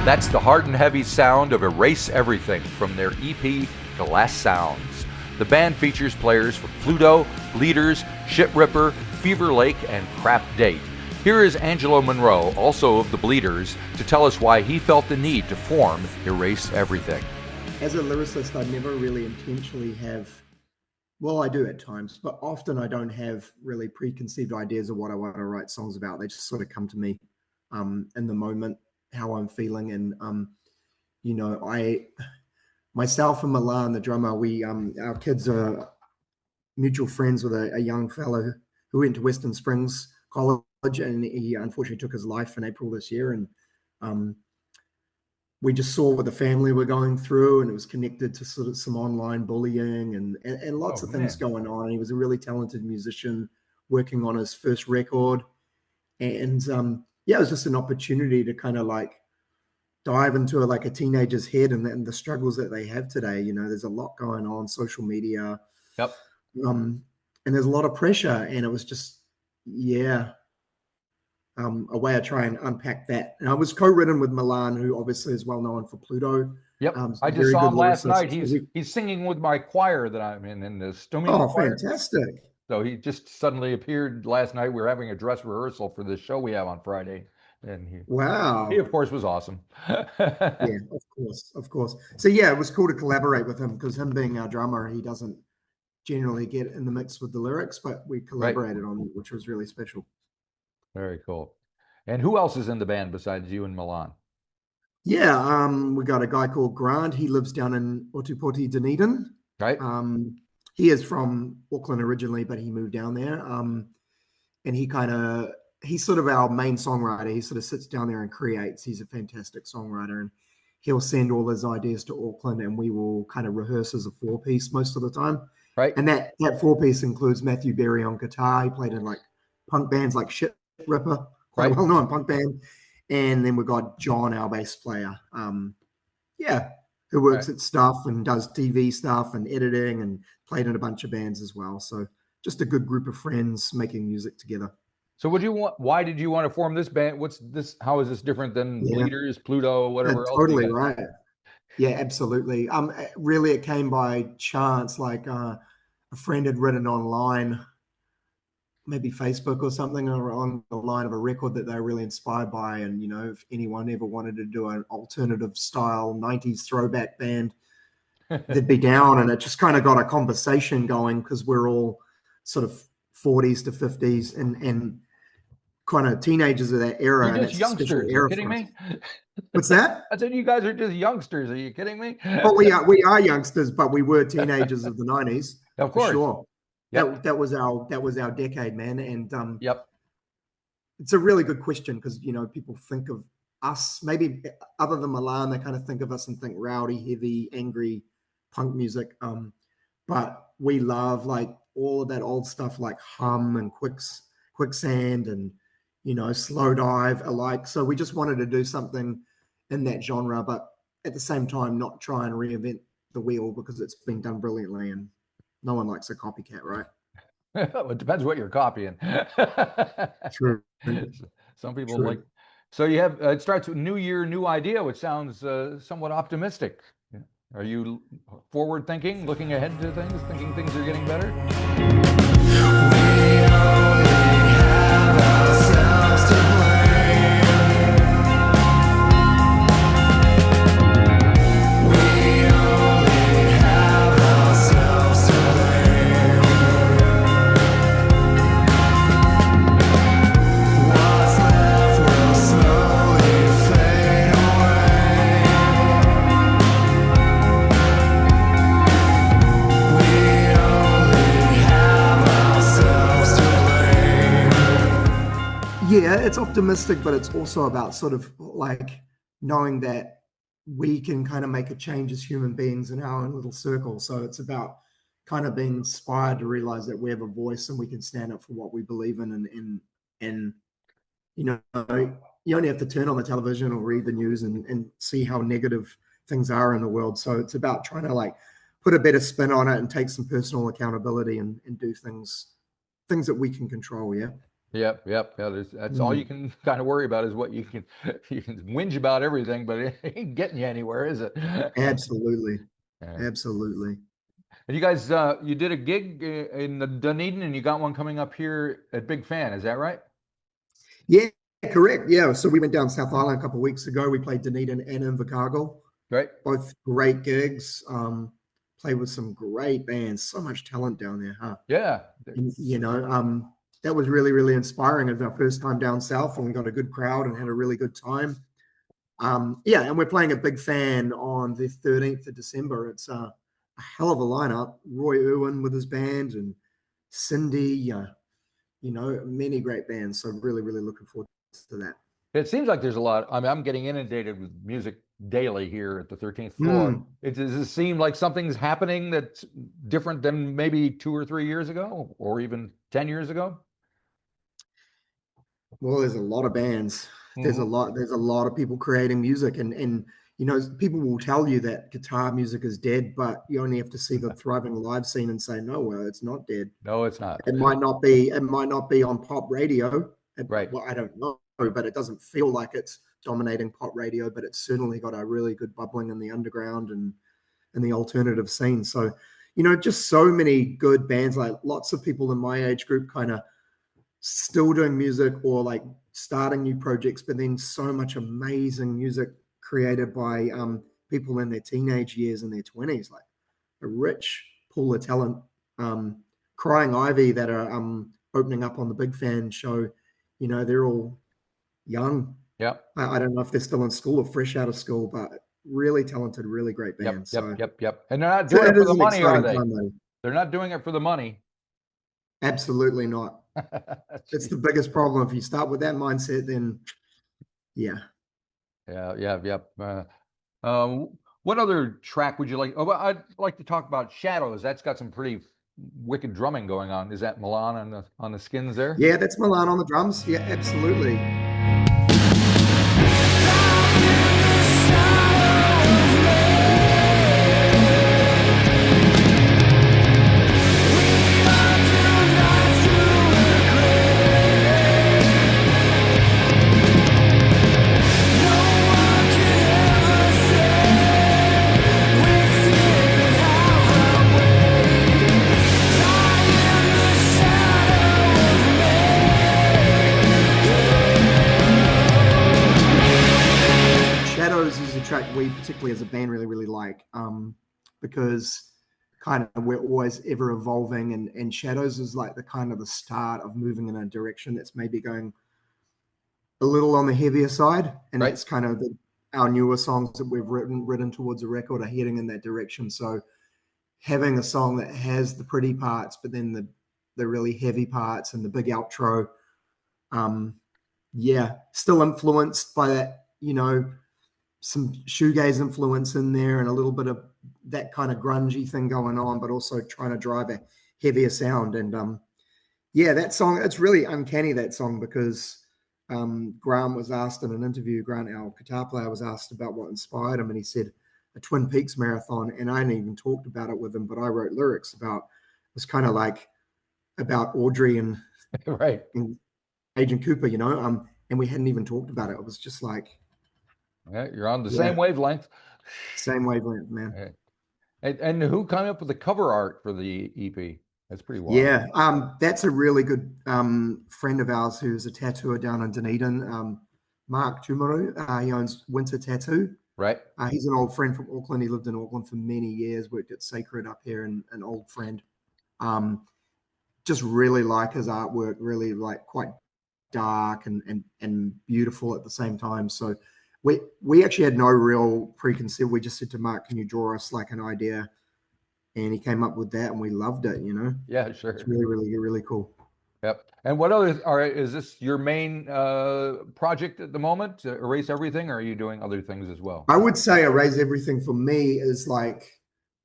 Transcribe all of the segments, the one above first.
That's the hard and heavy sound of Erase Everything from their EP, Glass Sounds. The band features players from Pluto, Bleeders, Shitripper, Fever Lake, and Crap Date. Here is Angelo Munro, also of the Bleeders, to tell us why he felt the need to form Erase Everything. As a lyricist, I never really intentionally have, well, I do at times, but often I don't have really preconceived ideas of what I want to write songs about. They just sort of come to me in the moment, how I'm feeling. And, myself and Milan, the drummer, our kids are mutual friends with a young fellow who went to Western Springs College, and he unfortunately took his life in April this year. And we just saw what the family were going through, and it was connected to sort of some online bullying and lots of things going on. And he was a really talented musician working on his first record. And it was just an opportunity to kind of like dive into a teenager's head and the struggles that they have today. There's a lot going on, social media. Yep. And there's a lot of pressure, and it was just, a way to try and unpack that. And I was co-written with Milan, who obviously is well known for Pluto. Yep, I just saw him last night. He's singing with my choir that I'm in the Stoming choir. Fantastic. So he just suddenly appeared last night. We were having a dress rehearsal for this show we have on Friday. And he of course was awesome. Yeah, of course. So it was cool to collaborate with him, because him being our drummer, he doesn't generally get in the mix with the lyrics, but we collaborated on it, which was really special. Very cool. And who else is in the band besides you and Milan? Yeah, we got a guy called Grant. He lives down in Otupoti, Dunedin. Right. He is from Auckland originally, but he moved down there. And he's sort of our main songwriter. He sort of sits down there and creates. He's a fantastic songwriter, and he'll send all his ideas to Auckland, and we will kind of rehearse as a 4-piece most of the time. Right. And that 4-piece includes Matthew Berry on guitar. He played in like punk bands like Shitripper, quite a well-known punk band. And then we've got John, our bass player, who works at stuff and does TV stuff and editing, and played in a bunch of bands as well. So just a good group of friends making music together. So why did you want to form this band? What's this? How is this different than Bleeders, Pluto, whatever else? Totally right. Yeah, absolutely. Really, it came by chance. Like a friend had written online, maybe Facebook or something, or on the line of a record that they were really inspired by. And, if anyone ever wanted to do an alternative style 90s throwback band, they'd be down. And it just kind of got a conversation going, because we're all sort of 40s to 50s and kind of teenagers of that era. You're just youngsters. Are you kidding me? What's that? I said you guys are just youngsters. Are you kidding me? Well, we are youngsters, but we were teenagers of the 90s. Of course. Sure. Yep. That was our decade, man. And it's a really good question, because people think of us, maybe other than Milan, they kind of think of us and think rowdy, heavy, angry punk music. But we love like all of that old stuff, like Hum and Quicksand and Slow Dive alike. So we just wanted to do something in that genre, but at the same time not try and reinvent the wheel, because it's been done brilliantly, and no one likes a copycat, right? It depends what you're copying. True. Some people like. So you have it starts with New Year, new idea, which sounds somewhat optimistic. Are you forward thinking, looking ahead to things, thinking things are getting better? We only have ourselves to blame. We only have ourselves to blame. What's left will slowly fade away. We only have ourselves to blame. Yeah, it's optimistic, but it's also about sort of like knowing that we can kind of make a change as human beings in our own little circle. So it's about kind of being inspired to realize that we have a voice and we can stand up for what we believe in. And you only have to turn on the television or read the news and see how negative things are in the world. So it's about trying to like put a better spin on it and take some personal accountability and do things that we can control. Yeah. Yep, yep. Yeah, that's all you Mm, can kind of worry about is what you can you can whinge about everything, but it ain't getting you anywhere, is it? absolutely. Yeah. Absolutely. And you guys, you did a gig in the Dunedin, and you got one coming up here at Big Fan. Is that right? Yeah, correct. Yeah. So we went down South Island a couple of weeks ago. We played Dunedin and Invercargill, Right. both great gigs. Played with some great bands. So much talent down there, huh? Yeah. You know, that was really, really inspiring. It was our first time down south, and we got a good crowd and had a really good time. Yeah, and we're playing a Big Fan on the 13th of December. It's a hell of a lineup. Roy Irwin with his band and Cindy, many great bands. So really, really looking forward to that. It seems like there's a lot. I mean, I'm getting inundated with music daily here at the 13th floor. Mm. Does it seem like something's happening that's different than maybe 2 or 3 years ago, or even 10 years ago? Well, there's a lot of bands. There's a Hmm. lot. There's a lot of people creating music, and people will tell you that guitar music is dead, but you only have to see the thriving live scene and say, no, well, it's not dead. No, it's not. It might not be. It might not be on pop radio. Right. Well, I don't know, but it doesn't feel like it's dominating pop radio. But it's certainly got a really good bubbling in the underground and in the alternative scene. So, just so many good bands. Like lots of people in my age group, kind of still doing music or like starting new projects, but then so much amazing music created by people in their teenage years and their 20s, like a rich pool of talent. Um, Crying Ivy that are opening up on the Big Fan show, they're all young. Yep. I don't know if they're still in school or fresh out of school, but really talented, really great Yep. bands. Yep. So Yep. Yep. And they're not so doing it it for is the an money, are exciting they? time, though. They're not doing it for the money. Absolutely not. It's the biggest problem. If you start with that mindset, then yeah. Yeah. Yeah. Yep. What other track would you like? Oh, well, I'd like to talk about Shadows. That's got some pretty wicked drumming going on. Is that Milan on the skins there? Yeah, that's Milan on the drums. Yeah, absolutely. Shadows is a track we particularly as a band really, really like because kind of we're always ever evolving and Shadows is like the kind of the start of moving in a direction that's maybe going a little on the heavier side. And Right. that's kind of our newer songs that we've written towards a record are heading in that direction. So having a song that has the pretty parts, but then the really heavy parts and the big outro, still influenced by that, some shoegaze influence in there and a little bit of that kind of grungy thing going on, but also trying to drive a heavier sound. And that song, it's really uncanny, that song, because Grant was asked in an interview, Grant, our guitar player, was asked about what inspired him, and he said a Twin Peaks marathon. And I hadn't even talked about it with him, but I wrote lyrics about it was kind of like about Audrey and Right. Agent Cooper, and we hadn't even talked about it. It was just like, Yeah, you're on the yeah, same wavelength. same wavelength, man. Yeah. And who came up with the cover art for the EP? That's pretty wild. Yeah, that's a really good friend of ours who's a tattooer down in Dunedin, Mark Tumaru. He owns Winter Tattoo. Right. He's an old friend from Auckland. He lived in Auckland for many years, worked at Sacred up here, and an old friend. Just really like his artwork, really like quite dark and beautiful at the same time. So we actually had no real preconceived. We just said to Mark, "Can you draw us like an idea?" And he came up with that, and we loved it. Yeah, sure. It's really, really, really cool. Yep. And what other is this your main project at the moment? To erase everything, or are you doing other things as well? I would say Erase Everything for me is like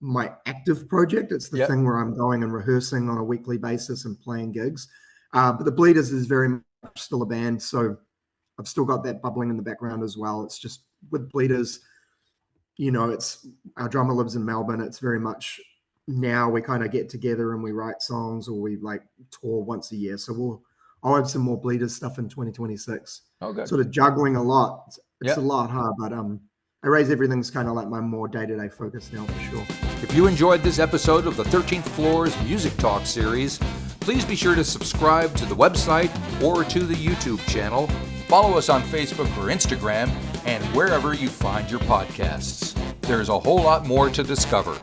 my active project. It's the Yep. thing where I'm going and rehearsing on a weekly basis and playing gigs. But the Bleeders is very much still a band, so I've still got that bubbling in the background as well. It's just with Bleeders, it's our drummer lives in Melbourne. It's very much now we kind of get together and we write songs or we like tour once a year. So I'll have some more bleeders stuff in 2026. Oh, good. Sort of juggling a lot. It's Yep. a lot, but I raise everything's kind of like my more day-to-day focus now for sure. If you enjoyed this episode of the 13th Floor's Music Talk series, please be sure to subscribe to the website or to the YouTube channel. Follow us on Facebook or Instagram and wherever you find your podcasts. There's a whole lot more to discover.